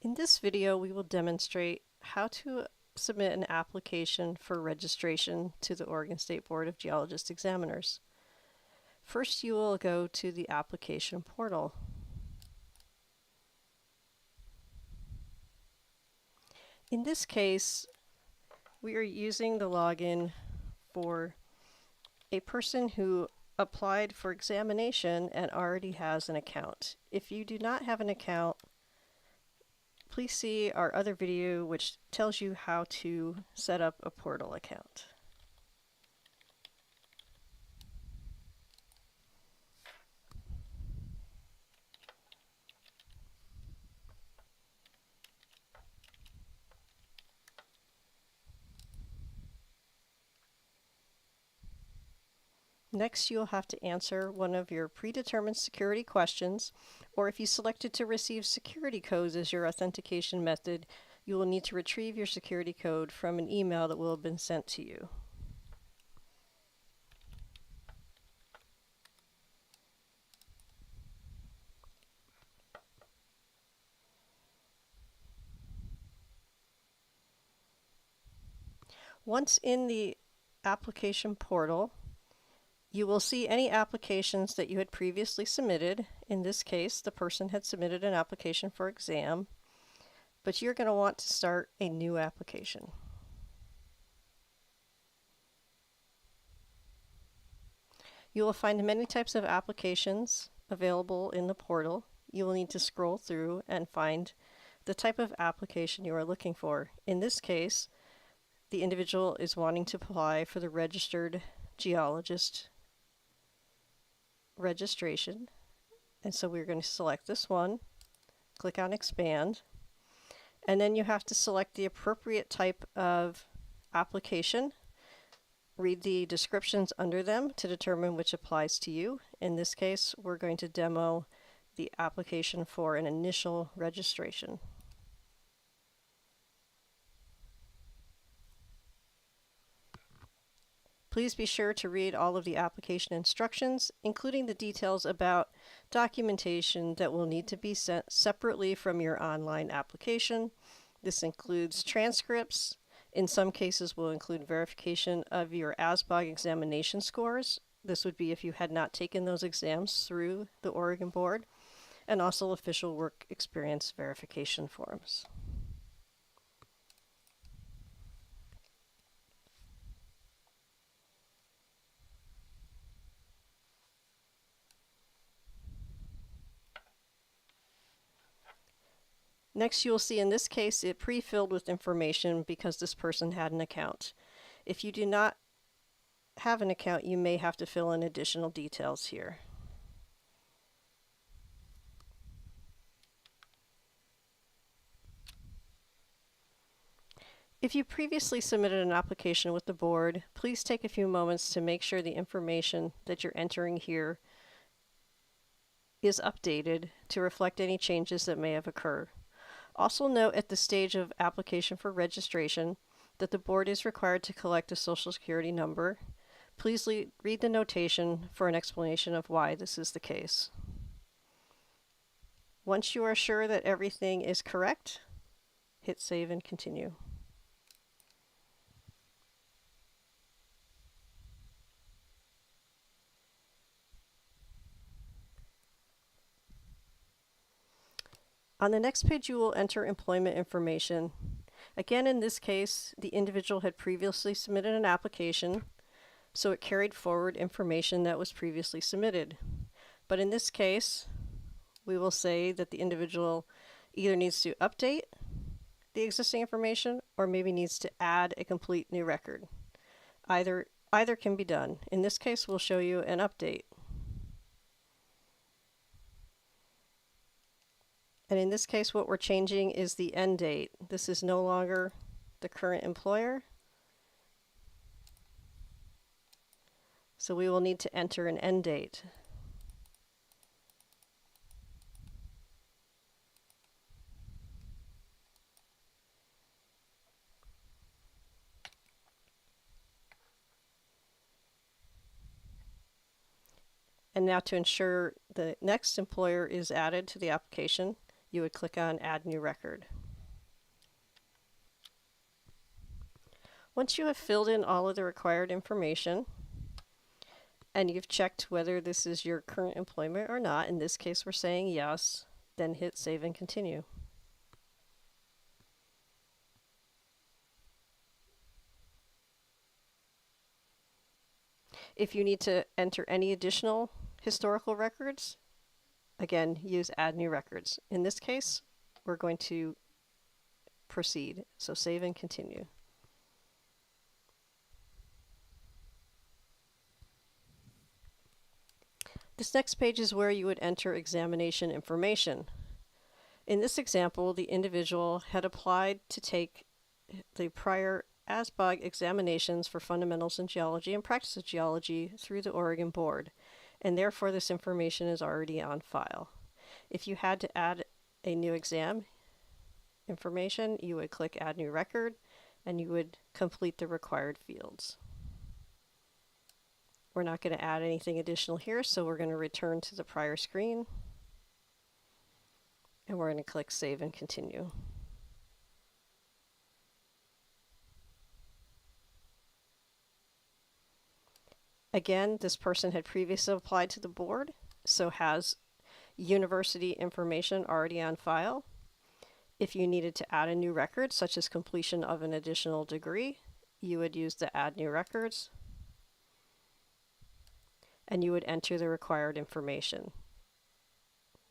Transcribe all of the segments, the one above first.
In this video, we will demonstrate how to submit an application for registration to the Oregon State Board of Geologists Examiners. First, you will go to the application portal. In this case, we are using the login for a person who applied for examination and already has an account. If you do not have an account, please see our other video which tells you how to set up a portal account. Next, you'll have to answer one of your predetermined security questions, or if you selected to receive security codes as your authentication method, you will need to retrieve your security code from an email that will have been sent to you. Once in the application portal, you will see any applications that you had previously submitted. In this case, the person had submitted an application for exam, but you're going to want to start a new application. You will find many types of applications available in the portal. You will need to scroll through and find the type of application you are looking for. In this case, the individual is wanting to apply for the registered geologist registration, and so we're going to select this one, click on expand, and then you have to select the appropriate type of application. Read the descriptions under them to determine which applies to you. In this case, we're going to demo the application for an initial registration. Please be sure to read all of the application instructions, including the details about documentation that will need to be sent separately from your online application. This includes transcripts. In some cases, will include verification of your ASBOG examination scores. This would be if you had not taken those exams through the Oregon Board, and also official work experience verification forms. Next, you will see in this case it pre-filled with information because this person had an account. If you do not have an account, you may have to fill in additional details here. If you previously submitted an application with the board, please take a few moments to make sure the information that you're entering here is updated to reflect any changes that may have occurred. Also note at the stage of application for registration that the board is required to collect a Social Security number. Please read the notation for an explanation of why this is the case. Once you are sure that everything is correct, hit save and continue. On the next page, you will enter employment information. Again, in this case, the individual had previously submitted an application, so it carried forward information that was previously submitted. But in this case, we will say that the individual either needs to update the existing information or maybe needs to add a complete new record. Either can be done. In this case, we'll show you an update. And in this case, what we're changing is the end date. This is no longer the current employer. So we will need to enter an end date. And now to ensure the next employer is added to the application, you would click on Add New Record. Once you have filled in all of the required information, and you've checked whether this is your current employment or not, in this case we're saying yes, then hit Save and Continue. If you need to enter any additional historical records, again, use Add New Records. In this case, we're going to proceed, so Save and Continue. This next page is where you would enter examination information. In this example, the individual had applied to take the prior ASBOG examinations for fundamentals in geology and practice of geology through the Oregon Board, and therefore this information is already on file. If you had to add a new exam information, you would click Add New Record, and you would complete the required fields. We're not going to add anything additional here, so we're going to return to the prior screen, and we're going to click Save and Continue. Again, this person had previously applied to the board, so has university information already on file. If you needed to add a new record, such as completion of an additional degree, you would use the Add New Records, and you would enter the required information.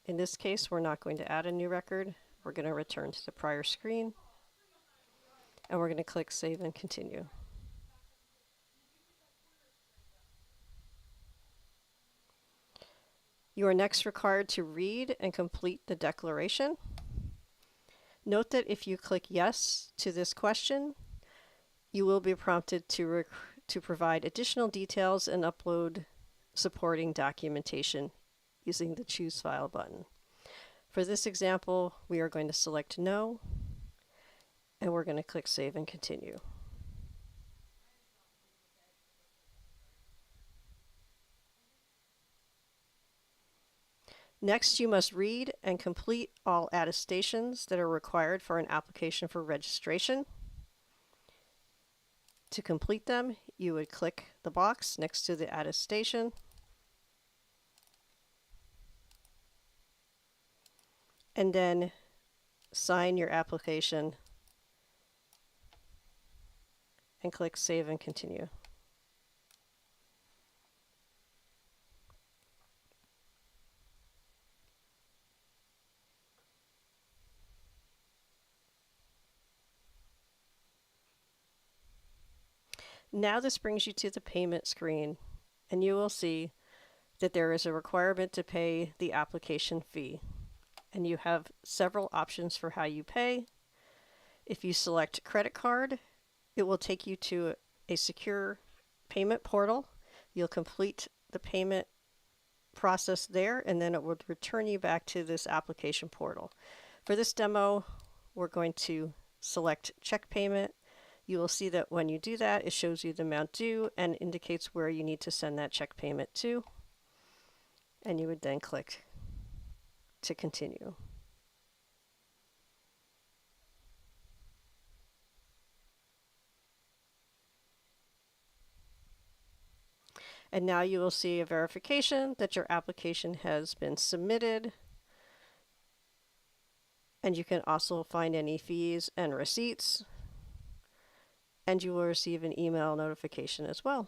In this case, we're not going to add a new record. We're going to return to the prior screen, and we're going to click Save and Continue. You are next required to read and complete the declaration. Note that if you click Yes to this question, you will be prompted to provide additional details and upload supporting documentation using the Choose File button. For this example, we are going to select No, and we're going to click Save and Continue. Next, you must read and complete all attestations that are required for an application for registration. To complete them, you would click the box next to the attestation, and then sign your application and click Save and Continue. Now this brings you to the payment screen, and you will see that there is a requirement to pay the application fee. And you have several options for how you pay. If you select credit card, it will take you to a secure payment portal. You'll complete the payment process there, and then it would return you back to this application portal. For this demo, we're going to select check payment. You will see that when you do that, it shows you the amount due and indicates where you need to send that check payment to. And you would then click to continue. And now you will see a verification that your application has been submitted. And you can also find any fees and receipts. And you will receive an email notification as well.